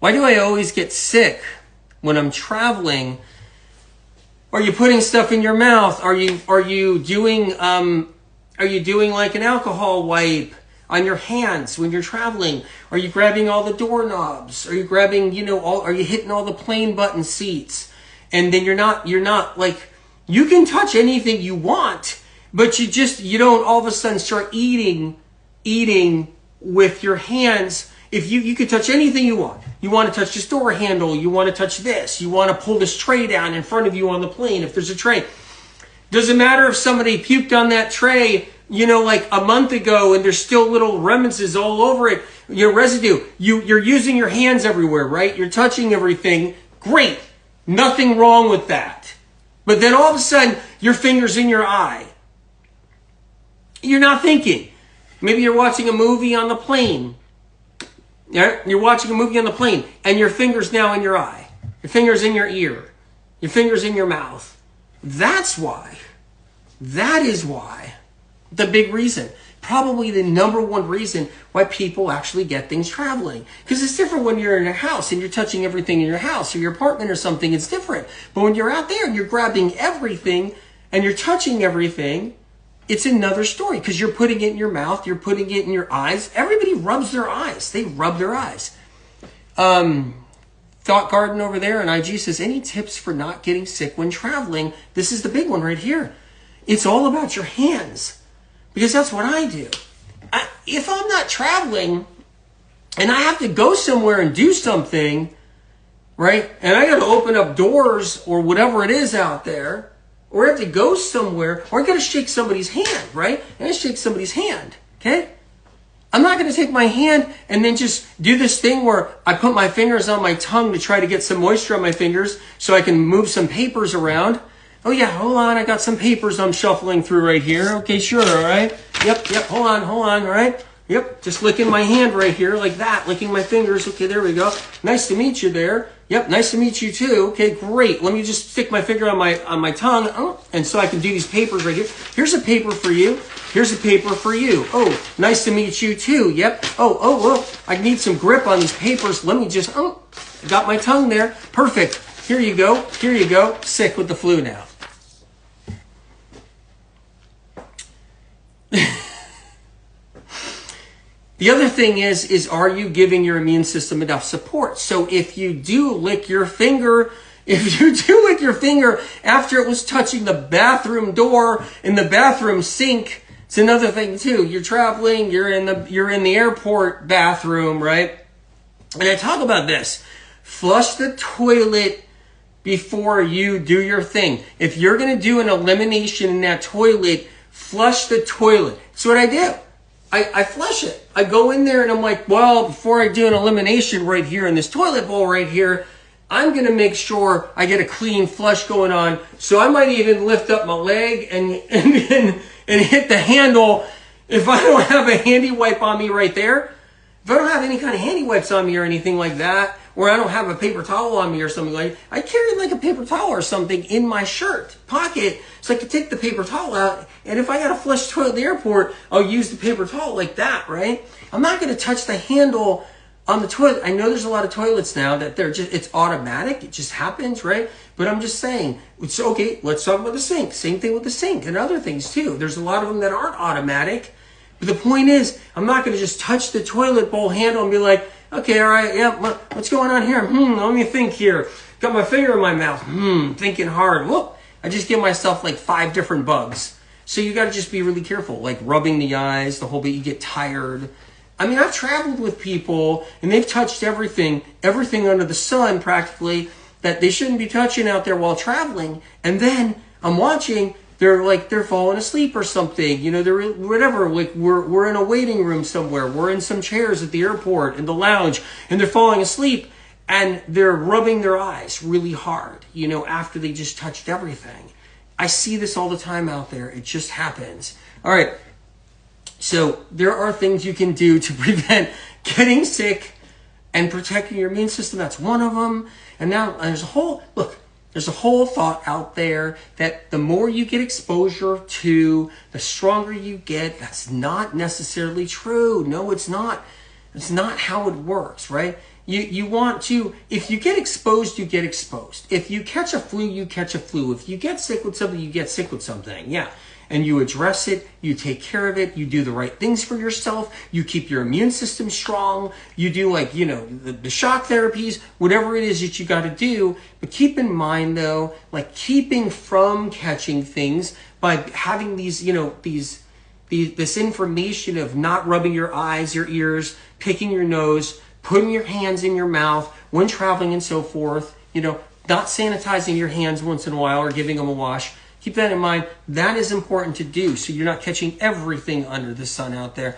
Why do I always get sick when I'm traveling? Are you putting stuff in your mouth? Are you doing like an alcohol wipe on your hands when you're traveling? Are you grabbing all the doorknobs? Are you grabbing, are you hitting all the plane button seats? And then you're not like, you can touch anything you want, but you don't all of a sudden start eating with your hands. If you could touch anything you want. You want to touch this door handle. You want to touch this. You want to pull this tray down in front of you on the plane if there's a tray. Doesn't matter if somebody puked on that tray, like a month ago and there's still little remnants all over it, your residue. You're using your hands everywhere, right? You're touching everything. Great. Nothing wrong with that. But then all of a sudden, your finger's in your eye. You're not thinking. Maybe you're watching a movie on the plane. You're watching a movie on the plane, and your finger's now in your eye. Your finger's in your ear. Your finger's in your mouth. That's why. That is why. The big reason. Probably the number one reason why people actually get things traveling. Because it's different when you're in your house and you're touching everything in your house or your apartment or something. It's different. But when you're out there and you're grabbing everything and you're touching everything, it's another story because you're putting it in your mouth, you're putting it in your eyes. Everybody rubs their eyes. They rub their eyes. Thought Garden over there on IG says, any tips for not getting sick when traveling? This is the big one right here. It's all about your hands because that's what I do. If I'm not traveling and I have to go somewhere and do something, right? And I got to open up doors or whatever it is out there, or I have to go somewhere, or I got to shake somebody's hand, right? I got to shake somebody's hand, okay? I'm not going to take my hand and then just do this thing where I put my fingers on my tongue to try to get some moisture on my fingers so I can move some papers around. Oh yeah, hold on, I got some papers I'm shuffling through right here. Okay, sure, all right. Yep, hold on, all right. Yep, just licking my hand right here like that, licking my fingers. Okay, there we go. Nice to meet you there. Yep, nice to meet you too. Okay, great. Let me just stick my finger on my tongue. And so I can do these papers right here. Here's a paper for you. Here's a paper for you. Oh, nice to meet you too. Yep. Oh, I need some grip on these papers. Let me just, got my tongue there. Perfect. Here you go. Here you go. Sick with the flu now. The other thing is are you giving your immune system enough support? So if you do lick your finger after it was touching the bathroom door and the bathroom sink, it's another thing too. You're traveling, you're in the airport bathroom, right? And I talk about this. Flush the toilet before you do your thing. If you're going to do an elimination in that toilet, flush the toilet. That's what I do. I flush it. I go in there and I'm like, well, before I do an elimination right here in this toilet bowl right here, I'm going to make sure I get a clean flush going on. So I might even lift up my leg and hit the handle. If I don't have a handy wipe on me right there, if I don't have any kind of handy wipes on me or anything like that, or I don't have a paper towel on me or something like that, I carry like a paper towel or something in my shirt pocket so I can take the paper towel out. And if I got to flush the toilet at the airport, I'll use the paper towel like that, right? I'm not going to touch the handle on the toilet. I know there's a lot of toilets now that it's automatic. It just happens, right? But I'm just saying, it's okay. Let's talk about the sink. Same thing with the sink and other things too. There's a lot of them that aren't automatic. But the point is, I'm not going to just touch the toilet bowl handle and be like, okay, all right, yeah, what's going on here? Let me think here. Got my finger in my mouth. Thinking hard. Whoop. I just give myself like 5 different bugs. So you got to just be really careful, like rubbing the eyes, the whole bit. You get tired. I mean, I've traveled with people and they've touched everything under the sun practically that they shouldn't be touching out there while traveling. And then I'm watching, they're falling asleep or something, they're whatever, like we're in a waiting room somewhere, we're in some chairs at the airport in the lounge and they're falling asleep and they're rubbing their eyes really hard, after they just touched everything. I see this all the time out there. It just happens. All right. So there are things you can do to prevent getting sick and protecting your immune system. That's one of them. And now there's a whole thought out there that the more you get exposure to, the stronger you get. That's not necessarily true. No, it's not. It's not how it works, right? You want to, if you get exposed, you get exposed. If you catch a flu, you catch a flu. If you get sick with something, you get sick with something. Yeah. And you address it, you take care of it, you do the right things for yourself, you keep your immune system strong, you do like, the shock therapies, whatever it is that you got to do. But keep in mind though, like keeping from catching things by having these, this information of not rubbing your eyes, your ears, picking your nose, putting your hands in your mouth when traveling and so forth, not sanitizing your hands once in a while or giving them a wash. Keep that in mind. That is important to do so you're not catching everything under the sun out there.